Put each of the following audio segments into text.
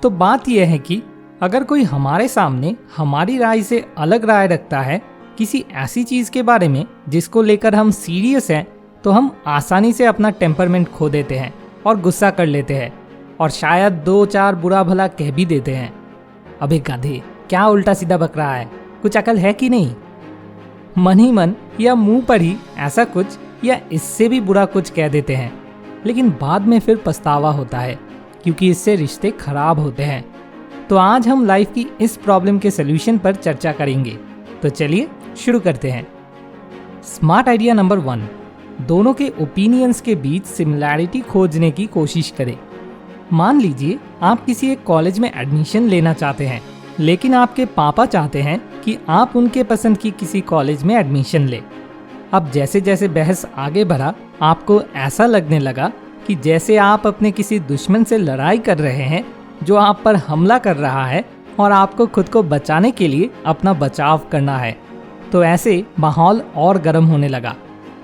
तो बात यह है कि अगर कोई हमारे सामने हमारी राय से अलग राय रखता है किसी ऐसी चीज के बारे में जिसको लेकर हम सीरियस हैं, तो हम आसानी से अपना टेम्परमेंट खो देते हैं और गुस्सा कर लेते हैं और शायद दो चार बुरा भला कह भी देते हैं। अबे गधे, क्या उल्टा सीधा बक रहा है, कुछ अकल है कि नहीं? मन ही मन या मुंह पर ही ऐसा कुछ या इससे भी बुरा कुछ कह देते हैं, लेकिन बाद में फिर पछतावा होता है क्योंकि इससे रिश्ते खराब होते हैं। तो आज हम लाइफ की इस प्रॉब्लम के सलूशन पर चर्चा करेंगे। तो चलिए शुरू करते हैं। स्मार्ट आइडिया नंबर 1, दोनों के ओपिनियंस के बीच सिमिलैरिटी खोजने की कोशिश करें। मान लीजिए आप किसी एक कॉलेज में एडमिशन लेना चाहते हैं, लेकिन आपके पापा चाहते हैं कि आप उनके पसंद की किसी कॉलेज में एडमिशन ले। अब जैसे जैसे बहस आगे बढ़ा, आपको ऐसा लगने लगा कि जैसे आप अपने किसी दुश्मन से लड़ाई कर रहे हैं जो आप पर हमला कर रहा है और आपको खुद को बचाने के लिए अपना बचाव करना है। तो ऐसे माहौल और गर्म होने लगा।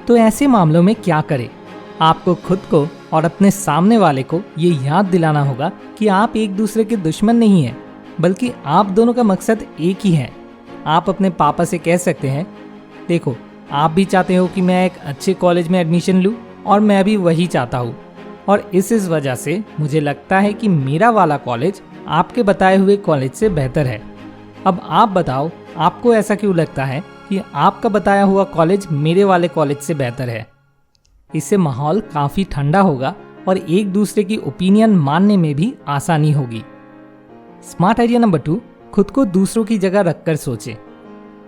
तो ऐसे मामलों में क्या करें? आपको खुद को और अपने सामने वाले को ये याद दिलाना होगा कि आप एक दूसरे के दुश्मन नहीं हैं, बल्कि आप दोनों का मकसद एक ही है। आप अपने पापा से कह सकते हैं, देखो आप भी चाहते हो कि मैं एक अच्छे कॉलेज में एडमिशन लूँ और मैं भी वही चाहता हूँ, और इस वजह से मुझे लगता है कि मेरा वाला कॉलेज आपके बताए हुए कॉलेज से बेहतर है। अब आप बताओ, आपको ऐसा क्यों लगता है कि आपका बताया हुआ कॉलेज मेरे वाले कॉलेज से बेहतर है? इससे माहौल काफ़ी ठंडा होगा और एक दूसरे की ओपिनियन मानने में भी आसानी होगी। स्मार्ट आइडिया नंबर 2, खुद को दूसरों की जगह रखकर सोचें।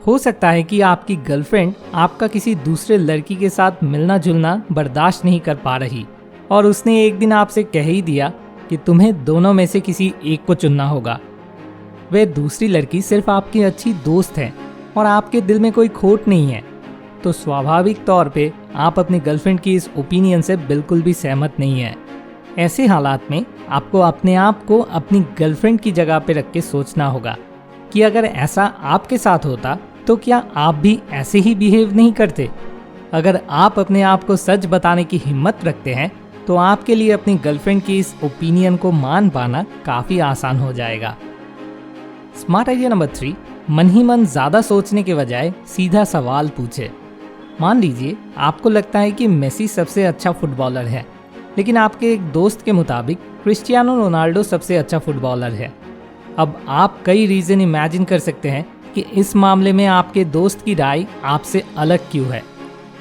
हो सकता है कि आपकी गर्लफ्रेंड आपका किसी दूसरे लड़की के साथ मिलना जुलना बर्दाश्त नहीं कर पा रही और उसने एक दिन आपसे कह ही दिया कि तुम्हें दोनों में से किसी एक को चुनना होगा। वह दूसरी लड़की सिर्फ आपकी अच्छी दोस्त है और आपके दिल में कोई खोट नहीं है। तो स्वाभाविक तौर पे आप अपनी गर्लफ्रेंड की इस ओपिनियन से बिल्कुल भी सहमत नहीं है। ऐसे हालात में आपको अपने आप को अपनी गर्लफ्रेंड की जगह पे रख के सोचना होगा कि अगर ऐसा आपके साथ होता तो क्या आप भी ऐसे ही बिहेव नहीं करते? अगर आप अपने आप को सच बताने की हिम्मत रखते हैं तो आपके लिए अपनी गर्लफ्रेंड की इस ओपिनियन को मान पाना काफ़ी आसान हो जाएगा। स्मार्ट आइडिया नंबर 3, मन ही मन ज़्यादा सोचने के बजाय सीधा सवाल पूछे। मान लीजिए आपको लगता है कि मेसी सबसे अच्छा फुटबॉलर है, लेकिन आपके एक दोस्त के मुताबिक क्रिस्टियानो रोनाल्डो सबसे अच्छा फुटबॉलर है। अब आप कई रीज़न इमेजिन कर सकते हैं कि इस मामले में आपके दोस्त की राय आपसे अलग क्यों है।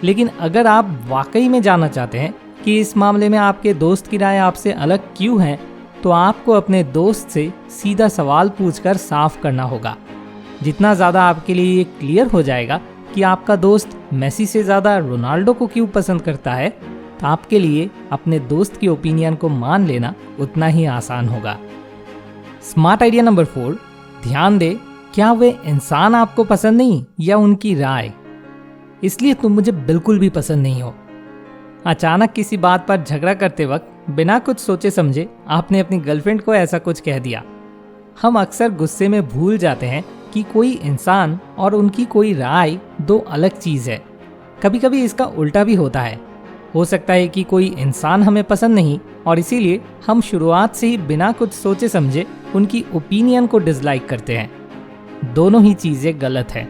लेकिन अगर आप वाकई में जानना चाहते हैं कि इस मामले में आपके दोस्त की राय आपसे अलग क्यों है, तो आपको अपने दोस्त से सीधा सवाल पूछकर साफ करना होगा। जितना ज़्यादा आपके लिए ये क्लियर हो जाएगा कि आपका दोस्त मेसी से ज़्यादा रोनाल्डो को क्यों पसंद करता है, तो आपके लिए अपने दोस्त की ओपिनियन को मान लेना उतना ही आसान होगा। स्मार्ट आइडिया नंबर 4, ध्यान दे, क्या वे इंसान आपको पसंद नहीं या उनकी राय? इसलिए तुम मुझे बिल्कुल भी पसंद नहीं हो। अचानक किसी बात पर झगड़ा करते वक्त बिना कुछ सोचे समझे आपने अपनी गर्लफ्रेंड को ऐसा कुछ कह दिया। हम अक्सर गुस्से में भूल जाते हैं कि कोई इंसान और उनकी कोई राय दो अलग चीज़ है। कभी कभी इसका उल्टा भी होता है। हो सकता है कि कोई इंसान हमें पसंद नहीं और इसीलिए हम शुरुआत से ही बिना कुछ सोचे समझे उनकी ओपिनियन को डिसलाइक करते हैं। दोनों ही चीज़ें गलत हैं।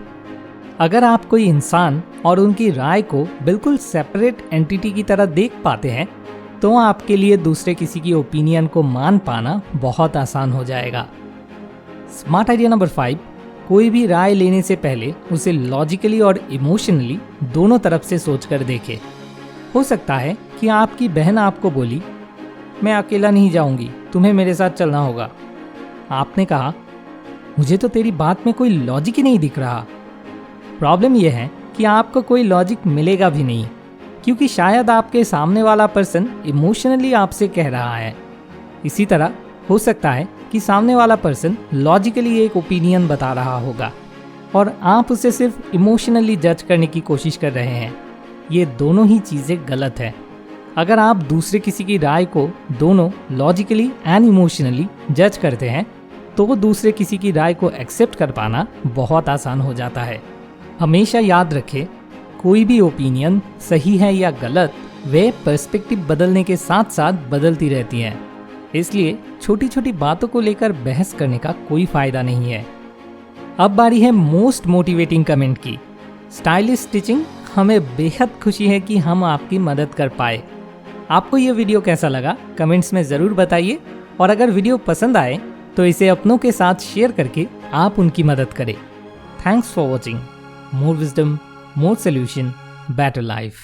अगर आप कोई इंसान और उनकी राय को बिल्कुल सेपरेट एंटिटी की तरह देख पाते हैं, तो आपके लिए दूसरे किसी की ओपिनियन को मान पाना बहुत आसान हो जाएगा। स्मार्ट आइडिया नंबर 5, कोई भी राय लेने से पहले उसे लॉजिकली और इमोशनली दोनों तरफ से सोचकर देखें। हो सकता है कि आपकी बहन आपको बोली, मैं अकेला नहीं जाऊंगी, तुम्हें मेरे साथ चलना होगा। आपने कहा, मुझे तो तेरी बात में कोई लॉजिक ही नहीं दिख रहा। प्रॉब्लम यह है कि आपको कोई लॉजिक मिलेगा भी नहीं, क्योंकि शायद आपके सामने वाला पर्सन इमोशनली आपसे कह रहा है। इसी तरह हो सकता है कि सामने वाला पर्सन लॉजिकली एक ओपिनियन बता रहा होगा और आप उसे सिर्फ इमोशनली जज करने की कोशिश कर रहे हैं। ये दोनों ही चीज़ें गलत है। अगर आप दूसरे किसी की राय को दोनों लॉजिकली एंड इमोशनली जज करते हैं, तो दूसरे किसी की राय को एक्सेप्ट कर पाना बहुत आसान हो जाता है। हमेशा याद रखें, कोई भी ओपिनियन सही है या गलत, वे पर्सपेक्टिव बदलने के साथ साथ बदलती रहती हैं। इसलिए छोटी छोटी बातों को लेकर बहस करने का कोई फायदा नहीं है। अब बारी है मोस्ट मोटिवेटिंग कमेंट की। स्टाइलिश स्टिचिंग, हमें बेहद खुशी है कि हम आपकी मदद कर पाए। आपको ये वीडियो कैसा लगा कमेंट्स में ज़रूर बताइए, और अगर वीडियो पसंद आए तो इसे अपनों के साथ शेयर करके आप उनकी मदद करें। Thanks for watching. More wisdom, more solution, better life.